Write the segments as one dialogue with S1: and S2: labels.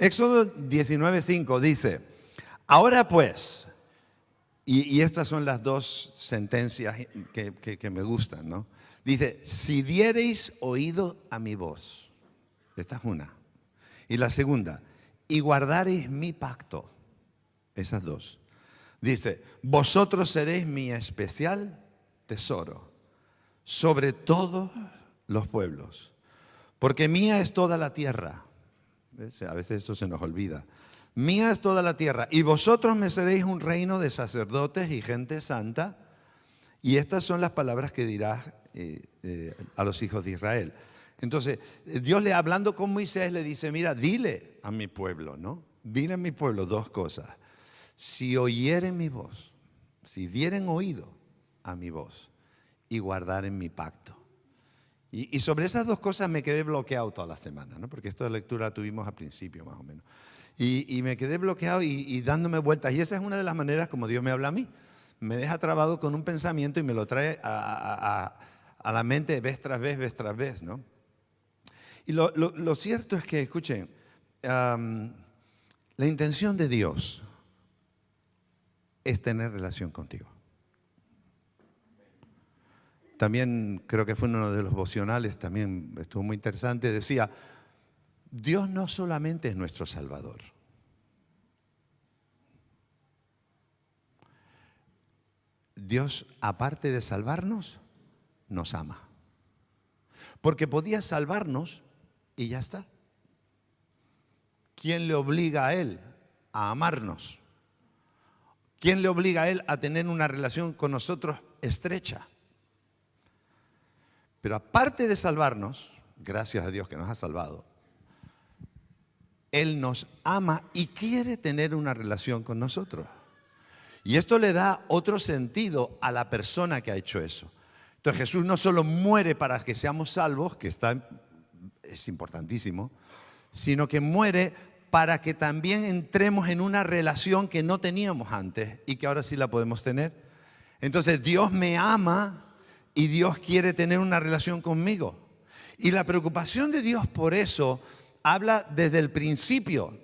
S1: Éxodo 19:5 dice, ahora pues, y estas son las dos sentencias que me gustan, ¿no? Dice, si diereis oído a mi voz. Esta es una. Y la segunda, y guardareis mi pacto. Esas dos. Dice, vosotros seréis mi especial tesoro sobre todos los pueblos, porque mía es toda la tierra. A veces esto se nos olvida. Mía es toda la tierra, y vosotros me seréis un reino de sacerdotes y gente santa. Y estas son las palabras que dirás a los hijos de Israel. Entonces, Dios le hablando con Moisés le dice, mira, dile a mi pueblo, ¿no? Dile a mi pueblo dos cosas. Si oyeren mi voz, si dieren oído a mi voz y guardaren mi pacto. Y sobre esas dos cosas me quedé bloqueado toda la semana, ¿no? Porque esta lectura la tuvimos al principio más o menos. Y me quedé bloqueado y dándome vueltas. Y esa es una de las maneras como Dios me habla a mí. Me deja trabado con un pensamiento y me lo trae a la mente vez tras vez, ¿no? Y lo cierto es que, escuchen, la intención de Dios es tener relación contigo. También creo que fue uno de los devocionales, también estuvo muy interesante, decía, Dios no solamente es nuestro Salvador. Dios, aparte de salvarnos, nos ama. Porque podía salvarnos y ya está. ¿Quién le obliga a Él a amarnos? ¿Quién le obliga a Él a tener una relación con nosotros estrecha? Pero aparte de salvarnos, gracias a Dios que nos ha salvado, Él nos ama y quiere tener una relación con nosotros. Y esto le da otro sentido a la persona que ha hecho eso. Entonces Jesús no solo muere para que seamos salvos, que es importantísimo, sino que muere para que también entremos en una relación que no teníamos antes y que ahora sí la podemos tener. Entonces Dios me ama y Dios quiere tener una relación conmigo. Y la preocupación de Dios por eso habla desde el principio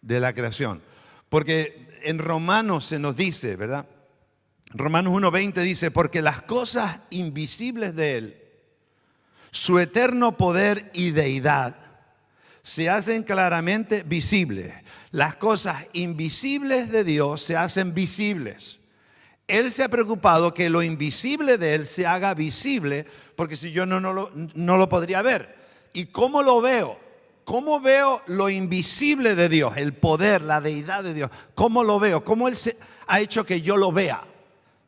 S1: de la creación. Porque en Romanos se nos dice, ¿verdad? Romanos 1:20 dice, porque las cosas invisibles de Él, su eterno poder y deidad, se hacen claramente visibles. Las cosas invisibles de Dios se hacen visibles. Él se ha preocupado que lo invisible de Él se haga visible, porque si yo no lo podría ver. ¿Y cómo lo veo? ¿Cómo veo lo invisible de Dios? El poder, la deidad de Dios. ¿Cómo lo veo? ¿Cómo Él ha hecho que yo lo vea?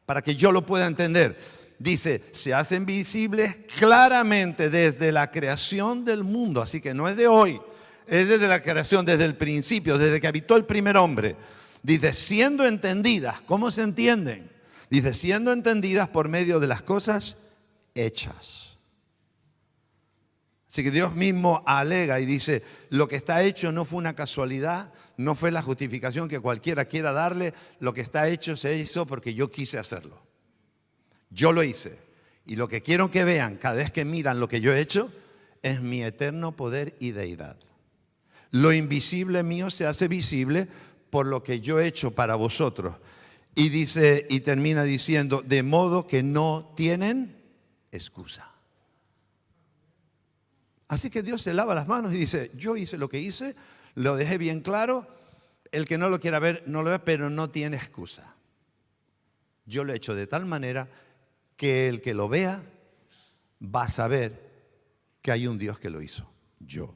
S1: Para que yo lo pueda entender. Dice, se hacen visibles claramente desde la creación del mundo. Así que no es de hoy, es desde la creación, desde el principio, desde que habitó el primer hombre. Dice, siendo entendidas. ¿Cómo se entienden? Dice, siendo entendidas por medio de las cosas hechas. Así que Dios mismo alega y dice, lo que está hecho no fue una casualidad, no fue la justificación que cualquiera quiera darle, lo que está hecho se hizo porque yo quise hacerlo. Yo lo hice. Y lo que quiero que vean cada vez que miran lo que yo he hecho es mi eterno poder y deidad. Lo invisible mío se hace visible por lo que yo he hecho para vosotros. Y dice, y termina diciendo, de modo que no tienen excusa. Así que Dios se lava las manos y dice, yo hice lo que hice, lo dejé bien claro, el que no lo quiera ver, no lo ve, pero no tiene excusa. Yo lo he hecho de tal manera que el que lo vea va a saber que hay un Dios que lo hizo, yo.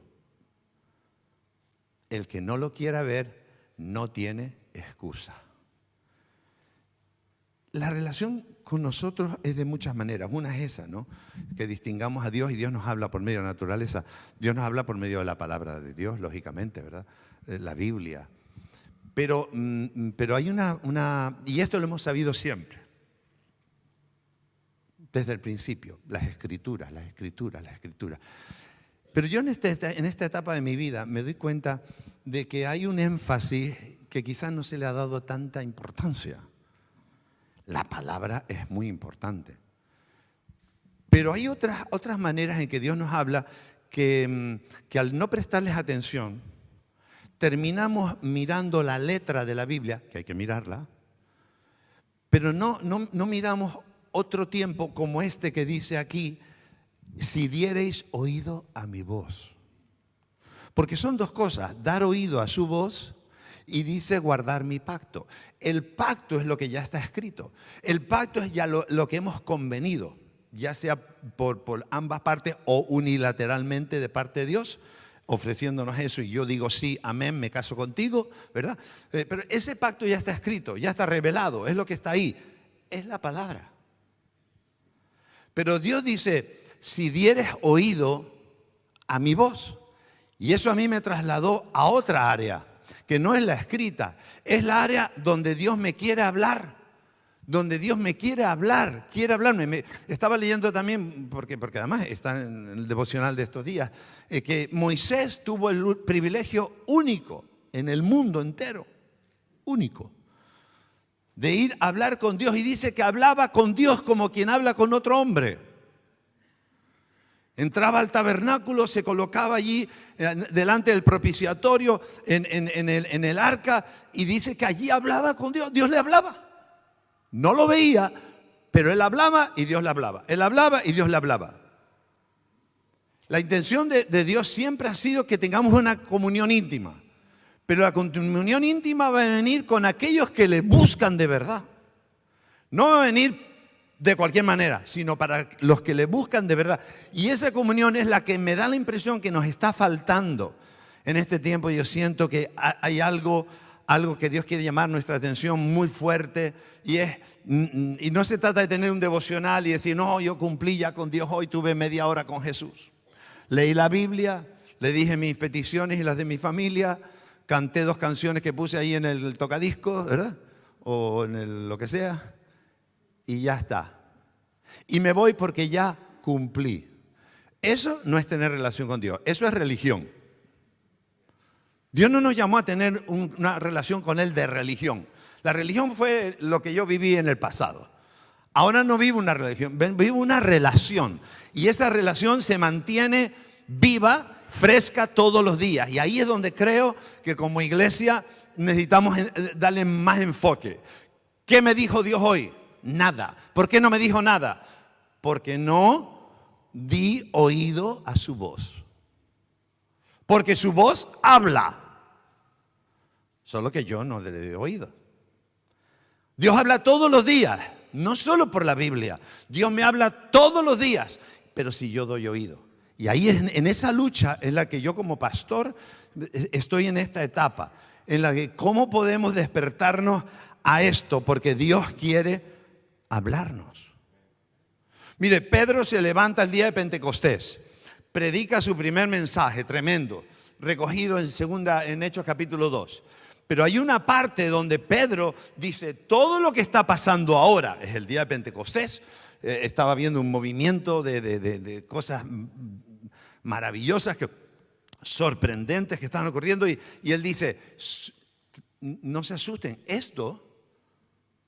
S1: El que no lo quiera ver no tiene excusa. La relación con nosotros es de muchas maneras. Una es esa, ¿no? Que distingamos a Dios y Dios nos habla por medio de la naturaleza. Dios nos habla por medio de la palabra de Dios, lógicamente, ¿verdad? La Biblia. Pero hay y esto lo hemos sabido siempre. Desde el principio, las escrituras. Pero yo en esta etapa de mi vida me doy cuenta de que hay un énfasis que quizás no se le ha dado tanta importancia. La palabra es muy importante. Pero hay otras maneras en que Dios nos habla que al no prestarles atención, terminamos mirando la letra de la Biblia, que hay que mirarla, pero no miramos otro tiempo como este que dice aquí, si diereis oído a mi voz. Porque son dos cosas, dar oído a su voz y dice guardar mi pacto. El pacto es lo que ya está escrito. El pacto es ya lo que hemos convenido, ya sea por ambas partes o unilateralmente de parte de Dios, ofreciéndonos eso y yo digo sí, amén, me caso contigo, ¿verdad? Pero ese pacto ya está escrito, ya está revelado, es lo que está ahí, es la palabra. Pero Dios dice, si dieres oído a mi voz, y eso a mí me trasladó a otra área, que no es la escrita, es la área donde Dios me quiere hablar, donde Dios me quiere hablar, quiere hablarme. Estaba leyendo también, porque además está en el devocional de estos días, que Moisés tuvo el privilegio único en el mundo entero, único, de ir a hablar con Dios. Y dice que hablaba con Dios como quien habla con otro hombre. Entraba al tabernáculo, se colocaba allí delante del propiciatorio en el arca y dice que allí hablaba con Dios. Dios le hablaba. No lo veía, pero él hablaba y Dios le hablaba. Él hablaba y Dios le hablaba. La intención de Dios siempre ha sido que tengamos una comunión íntima. Pero la comunión íntima va a venir con aquellos que le buscan de verdad. No va a venir de cualquier manera, sino para los que le buscan de verdad. Y esa comunión es la que me da la impresión que nos está faltando en este tiempo. Yo siento que hay algo que Dios quiere llamar nuestra atención muy fuerte, y no se trata de tener un devocional y decir, no, yo cumplí ya con Dios hoy, tuve media hora con Jesús. Leí la Biblia, le dije mis peticiones y las de mi familia, canté 2 canciones que puse ahí en el tocadiscos, ¿verdad? O en lo que sea. Y ya está. Y me voy porque ya cumplí. Eso no es tener relación con Dios, eso es religión. Dios no nos llamó a tener una relación con Él de religión. La religión fue lo que yo viví en el pasado. Ahora no vivo una religión, vivo una relación. Y esa relación se mantiene viva, fresca todos los días. Y ahí es donde creo que como iglesia necesitamos darle más enfoque. ¿Qué me dijo Dios hoy? Nada. ¿Por qué no me dijo nada? Porque no di oído a su voz. Porque su voz habla. Solo que yo no le di oído. Dios habla todos los días, no solo por la Biblia. Dios me habla todos los días, pero si yo doy oído. Y ahí en esa lucha en la que yo como pastor estoy en esta etapa, en la que cómo podemos despertarnos a esto, porque Dios quiere hablarnos. Mire, Pedro se levanta el día de Pentecostés, predica su primer mensaje tremendo, recogido en Hechos capítulo 2. Pero hay una parte donde Pedro dice, todo lo que está pasando ahora es el día de Pentecostés. Estaba viendo un movimiento de cosas maravillosas, sorprendentes que estaban ocurriendo. Y él dice, no se asusten, esto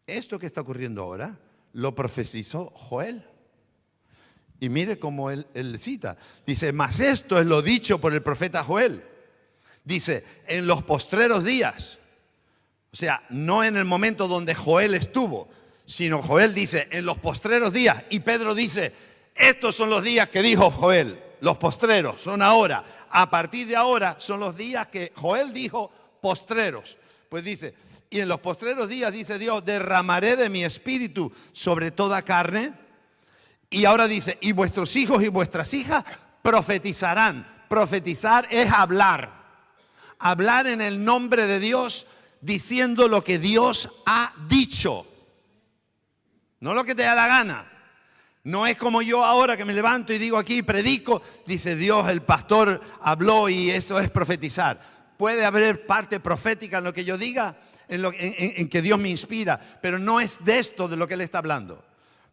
S1: que está ocurriendo ahora, lo profetizó Joel. Y mire cómo él cita. Dice, mas esto es lo dicho por el profeta Joel. Dice, en los postreros días, o sea, no en el momento donde Joel estuvo, sino Joel dice, en los postreros días, y Pedro dice, estos son los días que dijo Joel, los postreros, son ahora. A partir de ahora son los días que Joel dijo postreros. Pues dice, y en los postreros días, dice Dios, derramaré de mi espíritu sobre toda carne. Y ahora dice, y vuestros hijos y vuestras hijas profetizarán. Profetizar es hablar. Hablar en el nombre de Dios, diciendo lo que Dios ha dicho. No lo que te da la gana. No es como yo ahora que me levanto y digo aquí y predico. Dice Dios, el pastor habló y eso es profetizar. Puede haber parte profética en lo que yo diga, en que Dios me inspira, pero no es de esto de lo que Él está hablando.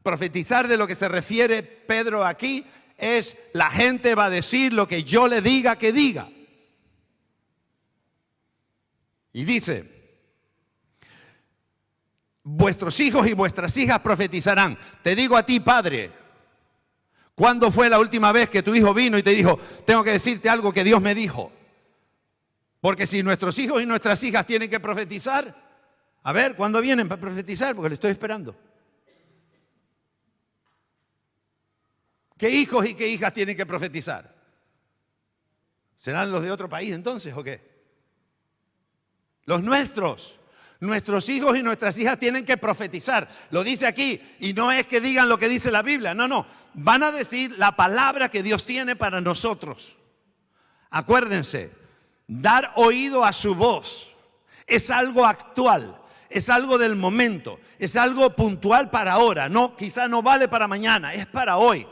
S1: Profetizar, de lo que se refiere Pedro aquí, es la gente va a decir lo que yo le diga que diga. Y dice, vuestros hijos y vuestras hijas profetizarán. Te digo a ti, padre, ¿cuándo fue la última vez que tu hijo vino y te dijo, tengo que decirte algo que Dios me dijo? Porque si nuestros hijos y nuestras hijas tienen que profetizar, a ver, ¿cuándo vienen para profetizar? Porque le estoy esperando. ¿Qué hijos y qué hijas tienen que profetizar? ¿Serán los de otro país entonces o qué? Los nuestros. Nuestros hijos y nuestras hijas tienen que profetizar. Lo dice aquí, y no es que digan lo que dice la Biblia. No, no. Van a decir la palabra que Dios tiene para nosotros. Acuérdense, dar oído a su voz es algo actual, es algo del momento, es algo puntual para ahora. No, quizá no vale para mañana, es para hoy.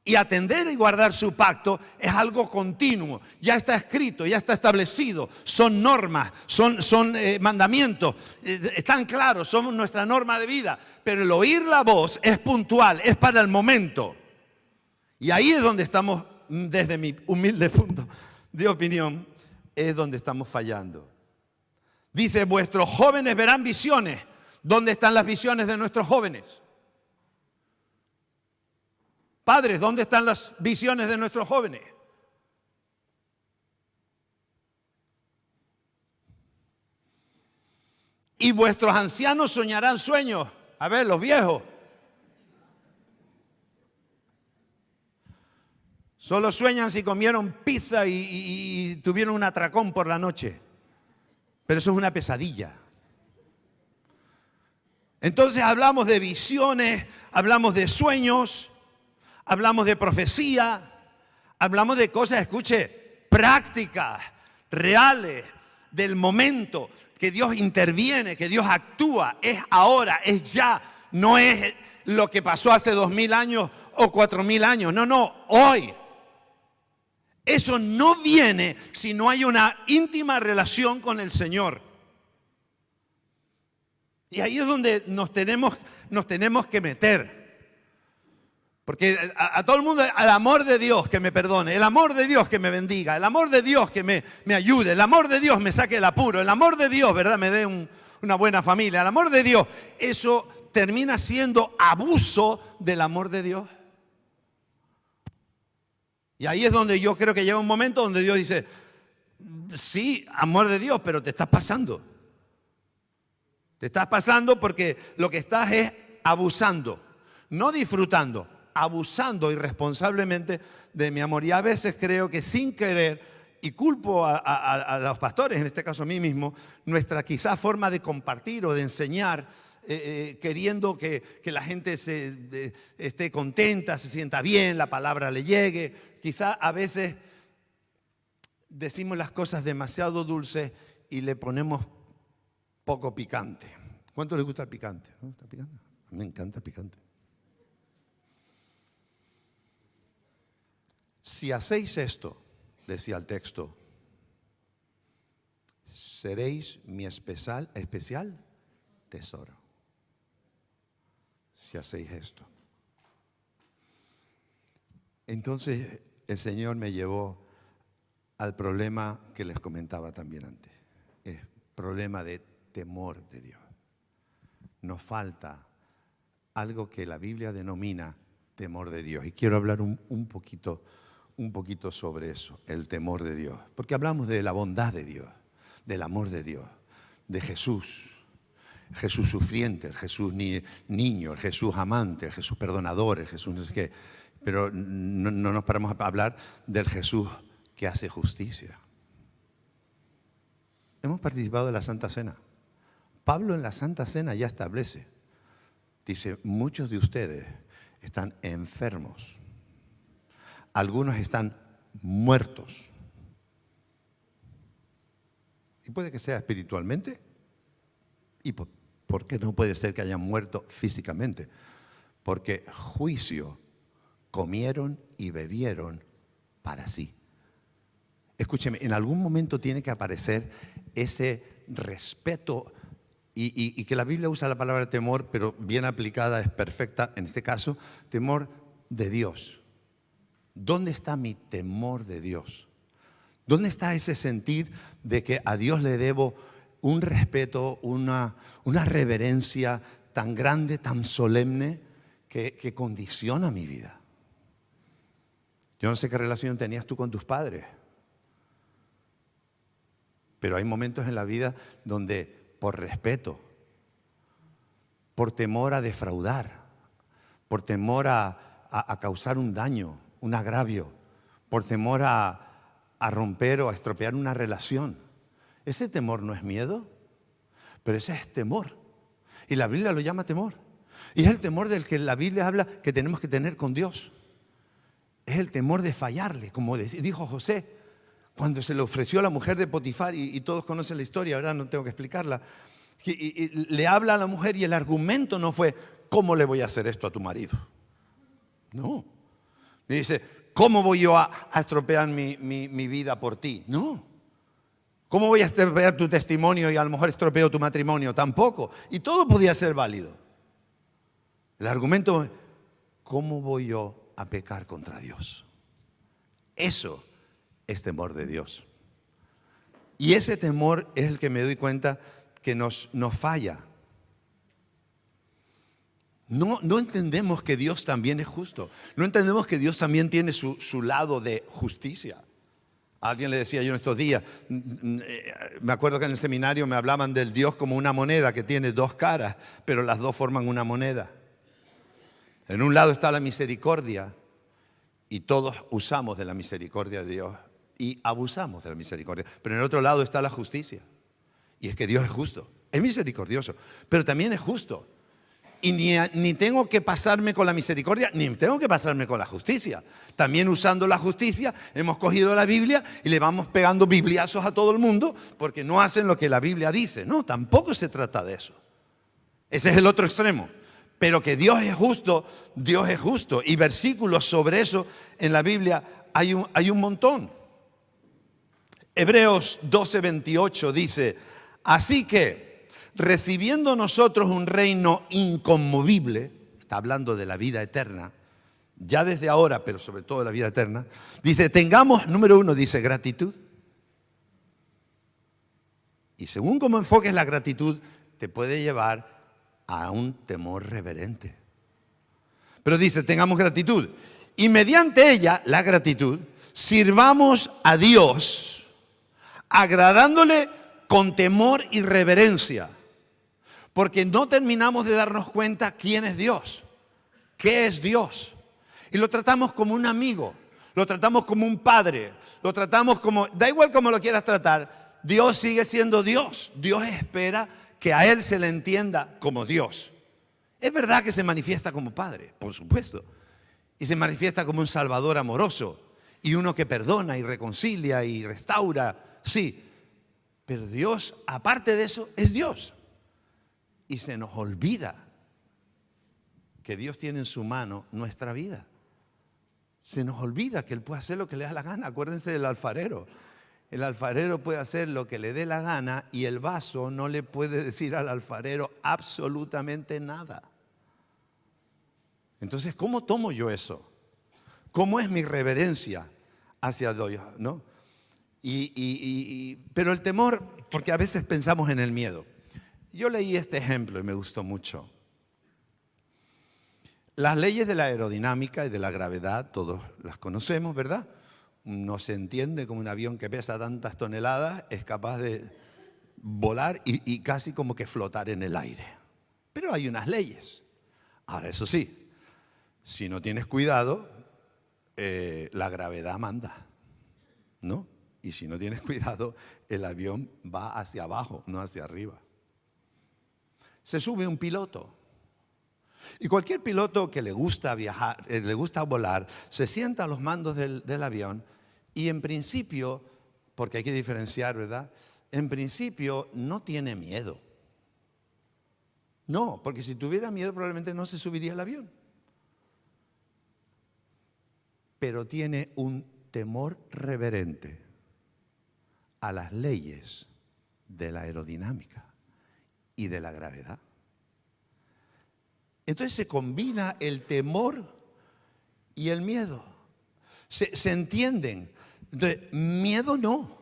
S1: Y atender y guardar su pacto es algo continuo. Ya está escrito, ya está establecido. Son normas, son mandamientos. Están claros, son nuestra norma de vida. Pero el oír la voz es puntual, es para el momento. Y ahí es donde estamos, desde mi humilde punto de opinión, es donde estamos fallando. Dice, vuestros jóvenes verán visiones. ¿Dónde están las visiones de nuestros jóvenes? Padres, ¿dónde están las visiones de nuestros jóvenes? Y vuestros ancianos soñarán sueños. A ver, los viejos. Solo sueñan si comieron pizza y tuvieron un atracón por la noche. Pero eso es una pesadilla. Entonces hablamos de visiones, hablamos de sueños, hablamos de profecía, hablamos de cosas, escuche, prácticas, reales, del momento, que Dios interviene, que Dios actúa, es ahora, es ya, no es lo que pasó hace 2000 años o 4000 años, no, no, hoy. Eso no viene si no hay una íntima relación con el Señor. Y ahí es donde nos tenemos que meter. Porque a todo el mundo, el amor de Dios que me perdone, el amor de Dios que me bendiga, el amor de Dios que me ayude, el amor de Dios me saque el apuro, el amor de Dios, ¿verdad? Me dé una buena familia, el amor de Dios, eso termina siendo abuso del amor de Dios. Y ahí es donde yo creo que llega un momento donde Dios dice, sí, amor de Dios, pero te estás pasando. Te estás pasando porque lo que estás es abusando, no disfrutando, abusando irresponsablemente de mi amor. Y a veces creo que sin querer, y culpo a los pastores, en este caso a mí mismo, nuestra quizás forma de compartir o de enseñar, queriendo que la gente esté contenta, se sienta bien, la palabra le llegue. Quizá a veces decimos las cosas demasiado dulces y le ponemos poco picante. ¿Cuánto les gusta el picante? ¿No? ¿Está picante? A mí me encanta el picante. Si hacéis esto, decía el texto, seréis mi especial tesoro. Si hacéis esto. Entonces el Señor me llevó al problema que les comentaba también antes. Es problema de temor de Dios. Nos falta algo que la Biblia denomina temor de Dios. Y quiero hablar un poquito sobre eso, el temor de Dios. Porque hablamos de la bondad de Dios, del amor de Dios, de Jesús. Jesús sufriente, el Jesús niño, el Jesús amante, el Jesús perdonador, el Jesús no sé qué. Pero no nos paramos a hablar del Jesús que hace justicia. Hemos participado de la Santa Cena. Pablo en la Santa Cena ya establece, dice, muchos de ustedes están enfermos, algunos están muertos. Y puede que sea espiritualmente, y ¿por qué no puede ser que hayan muerto físicamente? Porque juicio comieron y bebieron para sí. Escúcheme, en algún momento tiene que aparecer ese respeto y que la Biblia usa la palabra temor, pero bien aplicada es perfecta, en este caso, temor de Dios. ¿Dónde está mi temor de Dios? ¿Dónde está ese sentir de que a Dios le debo un respeto, una reverencia tan grande, tan solemne, que condiciona mi vida? Yo no sé qué relación tenías tú con tus padres. Pero hay momentos en la vida donde por respeto, por temor a defraudar, por temor a causar un daño, un agravio, por temor a romper o a estropear una relación. Ese temor no es miedo, pero ese es temor. Y la Biblia lo llama temor. Y es el temor del que la Biblia habla que tenemos que tener con Dios. Es el temor de fallarle, como dijo José, cuando se le ofreció a la mujer de Potifar, y todos conocen la historia, ¿verdad? No tengo que explicarla. Y le habla a la mujer y el argumento no fue, ¿cómo le voy a hacer esto a tu marido? No. Le dice, ¿cómo voy yo a estropear mi vida por ti? No. ¿Cómo voy a estropear tu testimonio y a lo mejor estropeo tu matrimonio? Tampoco. Y todo podía ser válido. El argumento es, ¿cómo voy yo a pecar contra Dios? Eso es temor de Dios. Y ese temor es el que me doy cuenta que nos falla. No entendemos que Dios también es justo. No entendemos que Dios también tiene su lado de justicia. A alguien le decía yo en estos días, me acuerdo que en el seminario me hablaban del Dios como una moneda que tiene dos caras, pero las dos forman una moneda. En un lado está la misericordia y todos usamos de la misericordia de Dios y abusamos de la misericordia. Pero en el otro lado está la justicia. Y es que Dios es justo, es misericordioso, pero también es justo. Y ni tengo que pasarme con la misericordia, ni tengo que pasarme con la justicia. También usando la justicia, hemos cogido la Biblia y le vamos pegando bibliazos a todo el mundo porque no hacen lo que la Biblia dice. No, tampoco se trata de eso. Ese es el otro extremo. Pero que Dios es justo, Dios es justo. Y versículos sobre eso en la Biblia hay un montón. Hebreos 12:28 dice, así que, recibiendo nosotros un reino inconmovible, está hablando de la vida eterna, ya desde ahora, pero sobre todo de la vida eterna, dice, tengamos, número uno, dice, gratitud. Y según cómo enfoques la gratitud, te puede llevar a un temor reverente. Pero dice, tengamos gratitud. Y mediante ella, la gratitud, sirvamos a Dios, agradándole con temor y reverencia. Porque no terminamos de darnos cuenta quién es Dios, qué es Dios. Y lo tratamos como un amigo, lo tratamos como un padre, lo tratamos como, da igual cómo lo quieras tratar, Dios sigue siendo Dios. Dios espera que a Él se le entienda como Dios. Es verdad que se manifiesta como Padre, por supuesto. Y se manifiesta como un Salvador amoroso y uno que perdona y reconcilia y restaura, sí. Pero Dios, aparte de eso, es Dios. Y se nos olvida que Dios tiene en su mano nuestra vida. Se nos olvida que Él puede hacer lo que le da la gana. Acuérdense del alfarero. El alfarero puede hacer lo que le dé la gana y el vaso no le puede decir al alfarero absolutamente nada. Entonces, ¿cómo tomo yo eso? ¿Cómo es mi reverencia hacia Dios? ¿No? Pero el temor, porque a veces pensamos en el miedo. Yo leí este ejemplo y me gustó mucho. Las leyes de la aerodinámica y de la gravedad, todos las conocemos, ¿verdad? No se entiende cómo un avión que pesa tantas toneladas es capaz de volar y casi como que flotar en el aire. Pero hay unas leyes. Ahora, eso sí, si no tienes cuidado, la gravedad manda, ¿no? Y si no tienes cuidado, el avión va hacia abajo, no hacia arriba. Se sube un piloto. Y cualquier piloto que le gusta viajar, le gusta volar, se sienta a los mandos del avión y en principio, porque hay que diferenciar, ¿verdad? En principio no tiene miedo. No, porque si tuviera miedo probablemente no se subiría al avión. Pero tiene un temor reverente a las leyes de la aerodinámica y de la gravedad. Entonces se combina el temor y el miedo. Se entienden. Entonces, miedo no.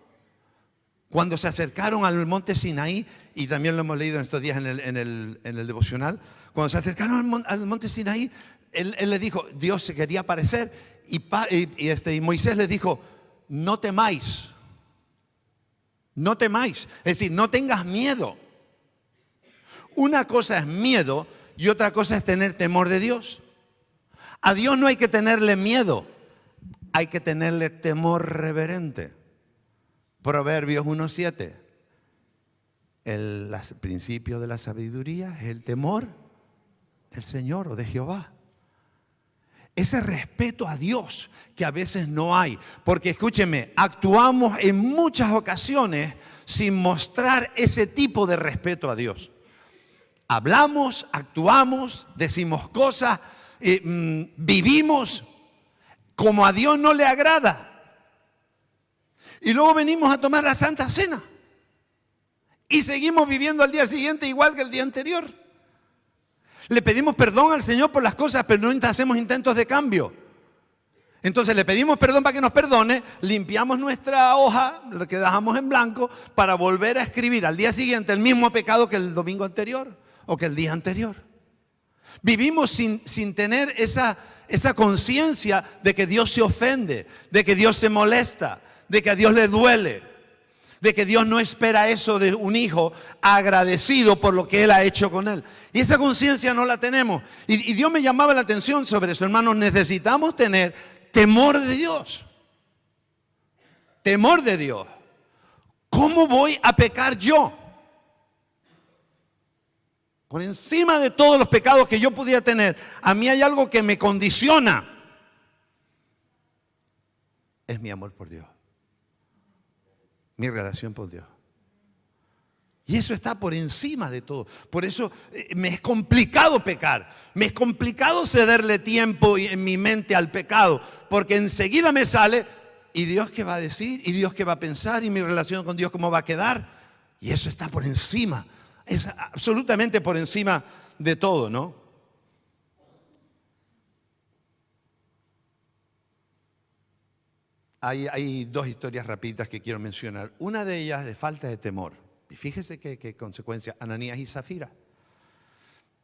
S1: Cuando se acercaron al monte Sinaí, y también lo hemos leído en estos días en el devocional, cuando se acercaron al monte Sinaí, él le dijo, Dios se quería aparecer, y Moisés les dijo, no temáis, No temáis. Es decir, no tengas miedo. Una cosa es miedo y otra cosa es tener temor de Dios. A Dios no hay que tenerle miedo, hay que tenerle temor reverente. Proverbios 1:7. El principio de la sabiduría es el temor del Señor o de Jehová. Ese respeto a Dios que a veces no hay. Porque escúcheme, actuamos en muchas ocasiones sin mostrar ese tipo de respeto a Dios. Hablamos, actuamos, decimos cosas, vivimos como a Dios no le agrada. Y luego venimos a tomar la Santa Cena. Y seguimos viviendo al día siguiente igual que el día anterior. Le pedimos perdón al Señor por las cosas, pero no hacemos intentos de cambio. Entonces le pedimos perdón para que nos perdone, limpiamos nuestra hoja, lo que dejamos en blanco, para volver a escribir al día siguiente el mismo pecado que el domingo anterior o que el día anterior. Vivimos sin tener esa conciencia de que Dios se ofende, de que Dios se molesta, de que a Dios le duele, de que Dios no espera eso de un hijo agradecido por lo que Él ha hecho con él. Y esa conciencia no la tenemos. Y Dios me llamaba la atención sobre eso, hermanos. Necesitamos tener temor de Dios. Temor de Dios. ¿Cómo voy a pecar yo? Por encima de todos los pecados que yo pudiera tener, a mí hay algo que me condiciona. Es mi amor por Dios. Mi relación por Dios. Y eso está por encima de todo. Por eso me es complicado pecar. Me es complicado cederle tiempo en mi mente al pecado. Porque enseguida me sale, ¿y Dios qué va a decir? ¿Y Dios qué va a pensar? ¿Y mi relación con Dios cómo va a quedar? Y eso está por encima. Es absolutamente por encima de todo, ¿no? Hay dos historias rapiditas que quiero mencionar. Una de ellas de falta de temor. Y fíjese qué consecuencia. Ananías y Zafira.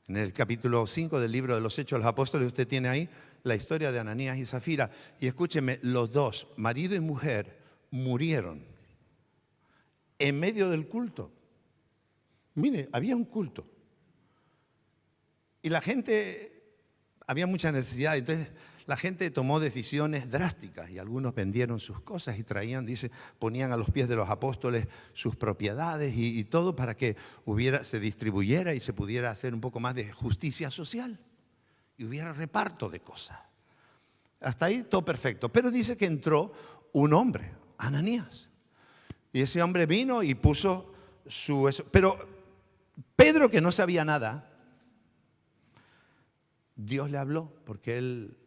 S1: En el capítulo 5 del libro de los Hechos de los Apóstoles usted tiene ahí la historia de Ananías y Zafira. Y escúcheme, los dos, marido y mujer, murieron en medio del culto. Mire, había un culto. Y la gente, había mucha necesidad. Entonces la gente tomó decisiones drásticas y algunos vendieron sus cosas y traían, dice, ponían a los pies de los apóstoles sus propiedades y todo para que se distribuyera y se pudiera hacer un poco más de justicia social y hubiera reparto de cosas. Hasta ahí todo perfecto. Pero dice que entró un hombre, Ananías. Y ese hombre vino y puso pero Pedro, que no sabía nada, Dios le habló porque él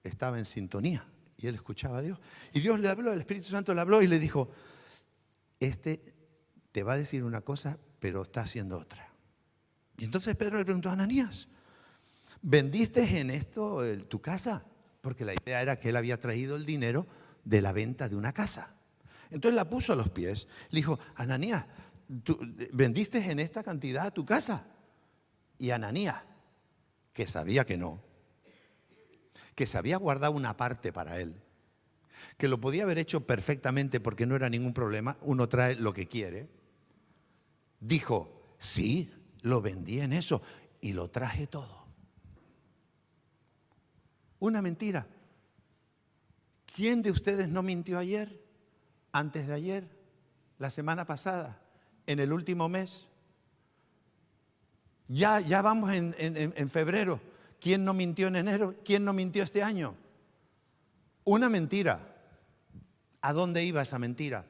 S1: estaba en sintonía y él escuchaba a Dios. Y Dios le habló, el Espíritu Santo le habló y le dijo, te va a decir una cosa, pero está haciendo otra. Y entonces Pedro le preguntó a Ananías, ¿vendiste en esto tu casa? Porque la idea era que él había traído el dinero de la venta de una casa. Entonces la puso a los pies, le dijo, Ananías, ¿tú vendiste en esta cantidad tu casa? Y Ananías, que sabía que no, que se había guardado una parte para él, que lo podía haber hecho perfectamente porque no era ningún problema, uno trae lo que quiere, dijo, sí, lo vendí en eso y lo traje todo. Una mentira. ¿Quién de ustedes no mintió ayer, antes de ayer, la semana pasada, en el último mes? Ya vamos en febrero. ¿Quién no mintió en enero? ¿Quién no mintió este año? Una mentira. ¿A dónde iba esa mentira?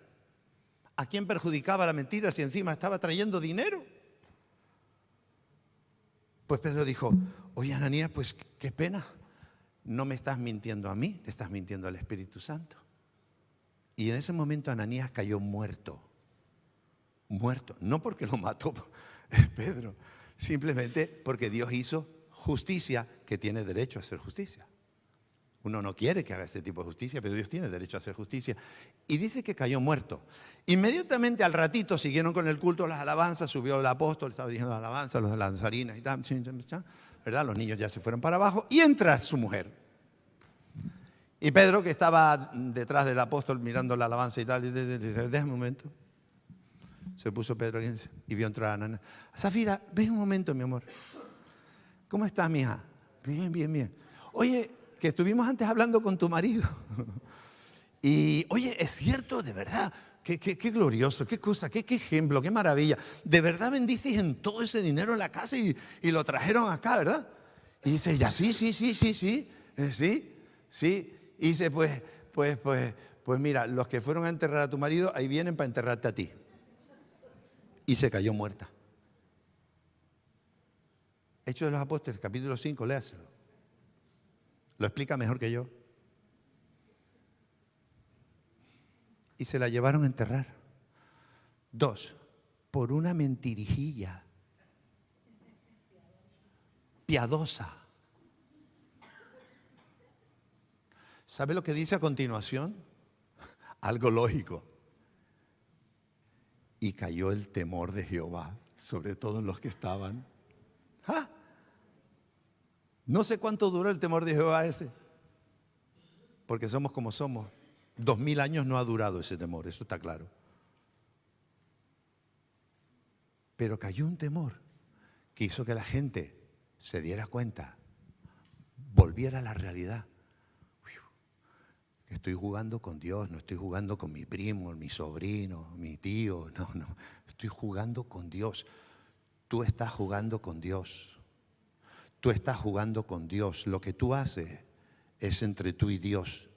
S1: ¿A quién perjudicaba la mentira si encima estaba trayendo dinero? Pues Pedro dijo, oye Ananías, pues qué pena. No me estás mintiendo a mí, te estás mintiendo al Espíritu Santo. Y en ese momento Ananías cayó muerto. Muerto. No porque lo mató Pedro, simplemente porque Dios hizo justicia, que tiene derecho a hacer justicia. Uno no quiere que haga ese tipo de justicia, pero Dios tiene derecho a hacer justicia. Y dice que cayó muerto. Inmediatamente al ratito siguieron con el culto, las alabanzas, subió el apóstol, estaba diciendo alabanzas, los de las danzarinas y tal, ¿verdad? Los niños ya se fueron para abajo y entra su mujer. Y Pedro, que estaba detrás del apóstol mirando la alabanza y tal, dice, déjame un momento. Se puso Pedro y vio entrar a Ananías. Zafira, ven un momento, mi amor. ¿Cómo estás, mija? Bien, bien, bien. Oye, que estuvimos antes hablando con tu marido. Y, oye, es cierto, de verdad, qué glorioso, qué cosa, qué ejemplo, qué maravilla. De verdad bendices en todo ese dinero en la casa y lo trajeron acá, ¿verdad? Y dice ella, sí. Y dice, pues mira, los que fueron a enterrar a tu marido, ahí vienen para enterrarte a ti. Y se cayó muerta. Hechos de los Apóstoles, capítulo 5, léaselo. Lo explica mejor que yo. Y se la llevaron a enterrar. 2, por una mentirijilla piadosa. ¿Sabe lo que dice a continuación? Algo lógico. Y cayó el temor de Jehová sobre todos los que estaban. ¿Ah? No sé cuánto duró el temor de Jehová ese, porque somos como somos. 2000 años no ha durado ese temor, eso está claro. Pero cayó un temor que hizo que la gente se diera cuenta, volviera a la realidad. Estoy jugando con Dios, no estoy jugando con mi primo, mi sobrino, mi tío, no, estoy jugando con Dios. Tú estás jugando con Dios. Tú estás jugando con Dios. Lo que tú haces es entre tú y Dios.